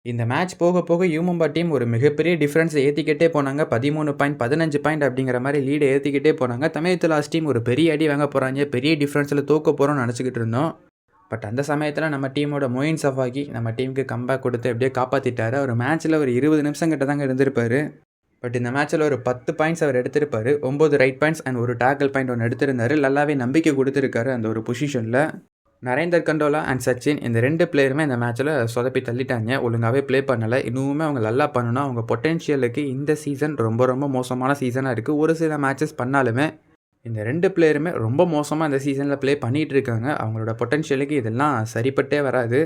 இந்த மேட்ச் போக போக யூமும்பா டீம் ஒரு மிகப்பெரிய டிஃபரன்ஸ ஏத்திக்கிட்டே போனாங்க. 13 பாயிண்ட், 15 பாயிண்ட் அப்படிங்கிற மாரி லீட ஏத்திக்கிட்டே போனாங்க. தமிழ்தலாஸ் டீம் ஒரு பெரிய அடி வாங்க போறாய்ங்க. பெரிய டிஃபரன்ஸ்ல தோக்க போறோம்னு நெனச்சுக்கிட்டு இருந்தோம். பட் அந்த சமயத்துல நம்ம டீமோட மொயின் சஃபாகி நம்ம டீமுக்கு கம்பேக் குடுத்து எப்படியோ காப்பாத்திட்டாரு. அவர் மேட்ச்ல ஒரு 20 நிமிஷம் கிட்ட தாங்க இருந்திருப்பாரு. பட் இந்த மேட்ச்ல ஒரு 10 பாயிண்ட்ஸ் அவர் எடுத்திருப்பாரு. 9 ரைட் பாயிண்ட்ஸ் அண்ட் ஒரு டாக்கிள் பாயிண்ட் ஒண்ணு எடுத்திருந்தாரு. நல்லாவே நம்பிக்கை குடுத்திருக்காரு அந்த ஒரு பொசிஷன்ல. நரேந்தர் கண்டோலா அண்ட் சச்சின் இந்த 2 பிளேயருமே இந்த மேட்ச்ல சொதப்பி தள்ளிட்டாங்க. ஒழுங்காவே ப்ளே பண்ணல. இன்னுமே அவங்க நல்லா பண்ணணும். அவங்க பொட்டன்ஷியலுக்கு இந்த சீசன் ரொம்ப ரொம்ப மோசமான சீசனா இருக்கு. ஒரு சில மேட்சஸ் பண்ணாலுமே இந்த 2 பிளேயருமே ரொம்ப மோசமா இந்த சீசன்ல ப்ளே பண்ணிட்டு இருக்காங்க. அவங்களோட பொட்டன்ஷியலுக்கு இதெல்லாம் சரிப்பட்டே வராது.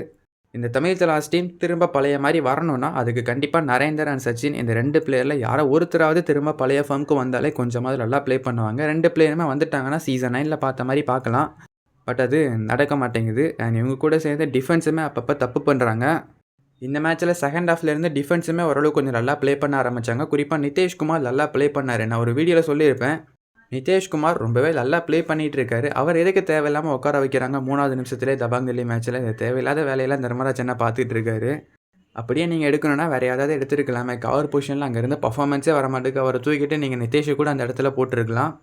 இந்த தமிழ்தலாஸ் டீம் திரும்ப பழைய மாரி வரணும்னா, அதுக்கு கண்டிப்பா நரேந்தர் அண்ட் சச்சின் இந்த 2 பிளேயர்ல யாரோ ஒருத்தராவது திரும்ப பழைய ஃபார்ம்க்கு வந்தாலே கொஞ்சமாவது நல்லா ப்ளே பண்ணுவாங்க. 2 பிளேயருமே வந்துட்டாங்கன்னா சீசன் 9ல பார்த்த மாரி பார்க்கலாம். பட் அது நடக்க மாட்டேங்குது. அண்ட் இவங்க கூட சேர்ந்து டிஃபென்ஸுமே அப்பப்போ தப்பு பண்ணுறாங்க. இந்த மேட்ச்சில் செகண்ட் ஹாஃப்லேருந்து டிஃபென்ஸுமே ஓரளவுக்கு கொஞ்சம் நல்லா ப்ளே பண்ண ஆரம்பித்தாங்க. குறிப்பாக நிதேஷ்குமார் நல்லா ப்ளே பண்ணார். நான் ஒரு வீடியோவில் சொல்லியிருப்பேன். நிதேஷ்குமார் ரொம்பவே நல்லா ப்ளே பண்ணிகிட்டு இருக்காரு. அவர் எதுக்கு தேவையில்லாமல் உட்கார வைக்கிறாங்க 3வது நிமிஷத்துலேயே தபாங் தில்லி மேட்ச்சில் தேவையில்லாத வேலையெல்லாம் தர்மராஜ் என்ன பார்த்துட்டு இருக்காரு. அப்படியே நீங்கள் எடுக்கணும்னா வேறு யாராவது எடுத்துருக்கலாமே. கவர் பொசிஷனில் அங்கேருந்து பர்ஃபார்மன்ஸே வர மாட்டேங்குது. அவரை தூக்கிட்டு நீங்கள் நிதேஷை கூட அந்த இடத்துல போட்டுருக்கலாம்.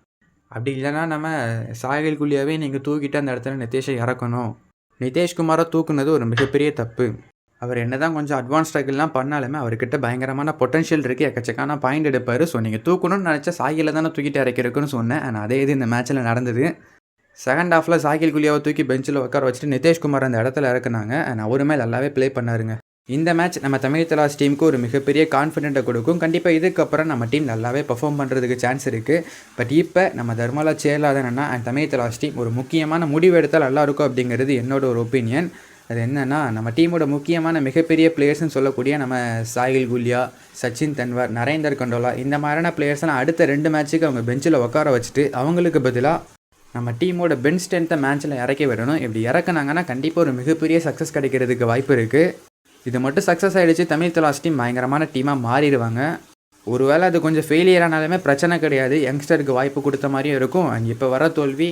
அப்படி இல்லைனா நம்ம சாகில் குலியாவே நீங்கள் தூக்கிட்டு அந்த இடத்துல நிதேஷை இறக்கணும். நிதேஷ்குமாரை தூக்குனது ஒரு மிகப்பெரிய தப்பு. அவர் என்ன தான் கொஞ்சம் அட்வான்ஸ் ஸ்ட்ரகிள்லாம் பண்ணாலுமே அவர்கிட்ட பயங்கரமான பொட்டன்ஷியல் இருக்குது. எக்கச்சக்கான பாயிண்ட் எடுப்பார். ஸோ நீங்கள் தூக்கணும்னு நினச்சா சாகில தானே தூக்கிட்டு இறக்கிருக்குன்னு சொன்னேன். ஆனால் அதே இது இந்த மேட்ச்சில் நடந்தது. செகண்ட் ஹாஃபில் சாகில் குலியாவை தூக்கி பெஞ்சில் உட்கார வச்சுட்டு நிதேஷ்குமார் அந்த இடத்துல இறக்குனாங்க. அண்ட் அவருமே நல்லாவே ப்ளே பண்ணாருங்க. இந்த மேட்ச் நம்ம தமிழ்தலாஸ் டீமுக்கு ஒரு மிகப்பெரிய கான்ஃபிடென்ட்டை கொடுக்கும். கண்டிப்பாக இதுக்கப்புறம் நம்ம டீம் நல்லாவே பர்ஃபார்ம் பண்ணுறதுக்கு சான்ஸ் இருக்குது. பட் இப்போ நம்ம தர்மலா சேரலாதனா அண்ட் தமிழ்தலாஸ் டீம் ஒரு முக்கியமான முடிவு எடுத்தால் நல்லாயிருக்கும் அப்படிங்கிறது என்னோட ஒரு ஒப்பீனியன். அது என்னென்னா நம்ம டீமோட முக்கியமான மிகப்பெரிய பிளேயர்ஸ்னு சொல்லக்கூடிய நம்ம சாகில் குலியா, சச்சின் தன்வர், நரேந்தர் கண்டோலா இந்த மாதிரியான பிளேயர்ஸ்லாம் அடுத்த 2 மேட்ச்சுக்கு அவங்க பெஞ்சில் உட்கார வச்சுட்டு அவங்களுக்கு பதிலாக நம்ம டீமோட பெஞ்ச் ஸ்ட்ரென்த்தை மேட்ச்சில் இறக்கி விடணும். இப்படி இறக்குனாங்கன்னா கண்டிப்பாக ஒரு மிகப்பெரிய சக்ஸஸ் கிடைக்கிறதுக்கு வாய்ப்பு இருக்குது. இது மட்டும் சக்ஸஸ் ஆகிடுச்சு தமிழ்தலாஸ் டீம் பயங்கரமான டீமாக மாறிடுவாங்க. ஒருவேளை அது கொஞ்சம் ஃபெயிலியர் ஆனாலுமே பிரச்சனை கிடையாது. யங்ஸ்டருக்கு வாய்ப்பு கொடுத்த மாதிரியும் இருக்கும். அண்ட் இப்போ வர தோல்வி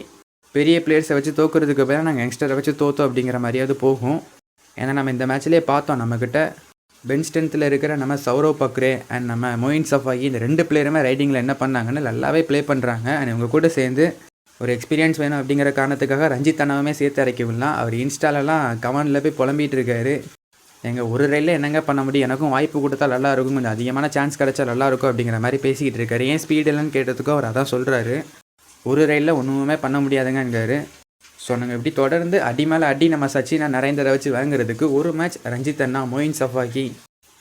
பெரிய பிளேயர்ஸை வச்சு தோக்குறதுக்கு பதிலாக நாங்கள் யங்ஸ்டரை வச்சு தோற்றோம் அப்படிங்கிற மாதிரியாவது போகும். ஏன்னா நம்ம இந்த மேட்ச்லேயே பார்த்தோம் நம்மக்கிட்ட பெஞ்ச் ஸ்ட்ரென்த்தில் இருக்கிற நம்ம சௌரவ் பக்ரே அண்ட் நம்ம மொயின் சஃபாகி இந்த 2 பிளேயருமே ரைடிங்கில் என்ன பண்ணாங்கன்னு நல்லாவே ப்ளே பண்ணுறாங்க. அண்ட் இவங்க கூட சேர்ந்து ஒரு எக்ஸ்பீரியன்ஸ் வேணும் அப்படிங்கிற காரணத்துக்காக ரஞ்சித் அண்ணாவுமே சேர்த்து இறக்கி விடலாம். அவர் இன்ஸ்டாலெல்லாம் கமெண்டில் போய் புலம்பிகிட்டு இருக்காரு. எங்கள் ஒரு ரயிலில் என்னங்க பண்ண முடியும், எனக்கும் வாய்ப்பு கொடுத்தா நல்லா இருக்கும், கொஞ்சம் அதிகமான சான்ஸ் கிடச்சா நல்லாயிருக்கும் அப்படிங்கிற மாதிரி பேசிக்கிட்டு இருக்காரு. ஏன் ஸ்பீட் இல்லைன்னு கேட்டதுக்கும் அவர் அதான் சொல்கிறாரு. ஒரு ரயிலில் ஒன்றுமே பண்ண முடியாதுங்கங்காரு. ஸோ நாங்கள் இப்படி தொடர்ந்து அடி மேலே அடி நம்ம சச்சினை நரேந்தரை வச்சு வாங்குறதுக்கு ஒரு மேட்ச் ரஞ்சித் அண்ணா, Moein Shafaghi,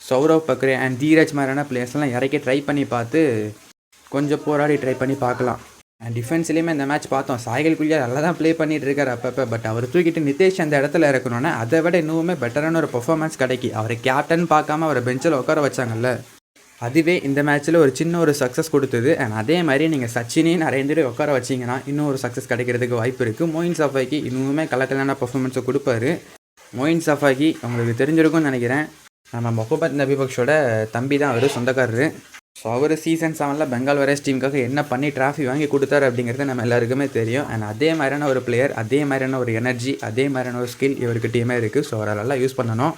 Saurav Bakre and Dheeraj மாதிரியான பிளேயர்ஸ்லாம் இறக்கி ட்ரை பண்ணி பார்த்து கொஞ்சம் போராடி ட்ரை பண்ணி பார்க்கலாம். அண்ட் டிஃபென்ஸ்லேயுமே இந்த மேட்ச் பார்த்தோம். சாகில் குலியா நல்லா தான் ப்ளே பண்ணிட்டு இருக்காரு அப்பப்போ. பட் அவர் தூக்கிட்டு நிதேஷ் அந்த இடத்துல இறக்கணுன்னா அதை விட இன்னுமே பெட்டரான ஒரு பர்ஃபார்மன்ஸ் கிடைக்கி. அவரை கேப்டன் பார்க்காம அவரை பெஞ்சில் உட்கார வச்சாங்கல்ல, அதுவே இந்த மேட்ச்சில் ஒரு சின்ன ஒரு சக்ஸஸ் கொடுத்தது. அண்ட் அதே மாதிரி நீங்கள் சச்சினையும் நரேந்தரையும் உட்கார வச்சிங்கன்னா இன்னும் ஒரு சக்ஸஸ் கிடைக்கிறதுக்கு வாய்ப்பு இருக்குது. மொயின் சஃபாகி இன்னுமே கலக்கலான பர்ஃபார்மன்ஸை கொடுப்பாரு. மொயின் சஃபாகி உங்களுக்கு தெரிஞ்சிருக்கும்னு நினைக்கிறேன். நம்ம முகமது நபிபக்ஷோட தம்பி தான் அவர், சொந்தக்காரரு. ஸோ அவர் சீசன் 7ல் பெங்கால் வாரியர்ஸ் டீமுக்காக என்ன பண்ணி ட்ராஃபி வாங்கி கொடுத்தாரு அப்படிங்கிறது நம்ம எல்லாருக்குமே தெரியும். அண்ட் அதே மாதிரியான ஒரு பிளேயர், அதே மாதிரியான ஒரு எனர்ஜி, அதே மாதிரியான ஒரு ஸ்கில் இவர்கிட்டயுமே இருக்குது. ஸோ அவரை நல்லா யூஸ் பண்ணணும்.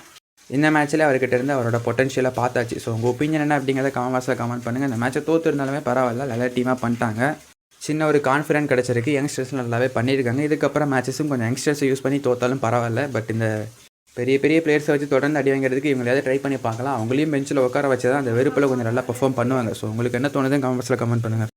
இந்த மேட்ச்சில் அவர்கிட்ட இருந்து அவரோட பொட்டன்ஷியலை பார்த்தாச்சு. ஸோ உங்கள் ஒப்பீனியன் என்ன அப்படிங்கிறத கமெண்ட் பாக்ஸில் கமெண்ட் பண்ணுங்கள். இந்த மேட்ச்சை தோற்று இருந்தாலுமே பரவாயில்ல, நல்ல டீமாக பண்ணிட்டாங்க. சின்ன ஒரு கான்ஃபிடென்ட் கிடச்சிருக்கு. யங்ஸ்டர்ஸ் நல்லாவே பண்ணியிருக்காங்க. இதுக்கப்புறம் மேட்சஸும் கொஞ்சம் யங்ஸ்டர்ஸை யூஸ் பண்ணி தோற்றாலும் பரவாயில்ல. பட் இந்த பெரிய பெரிய பிளேயர்ஸை வச்சு தொடர்ந்து அடி வாங்கிறதுக்கு இவங்களையாவது ட்ரை பண்ணி பார்க்கலாம். அவங்களையும் பெஞ்சில் உட்கார வச்சு தான் அந்த வெறுப்பில் கொஞ்சம் நல்லா பர்ஃபார்ம் பண்ணுவாங்க. ஸோ உங்களுக்கு என்ன தோணுதுன்னு கமெண்ட் பாக்ஸில் கமெண்ட் பண்ணுங்கள்.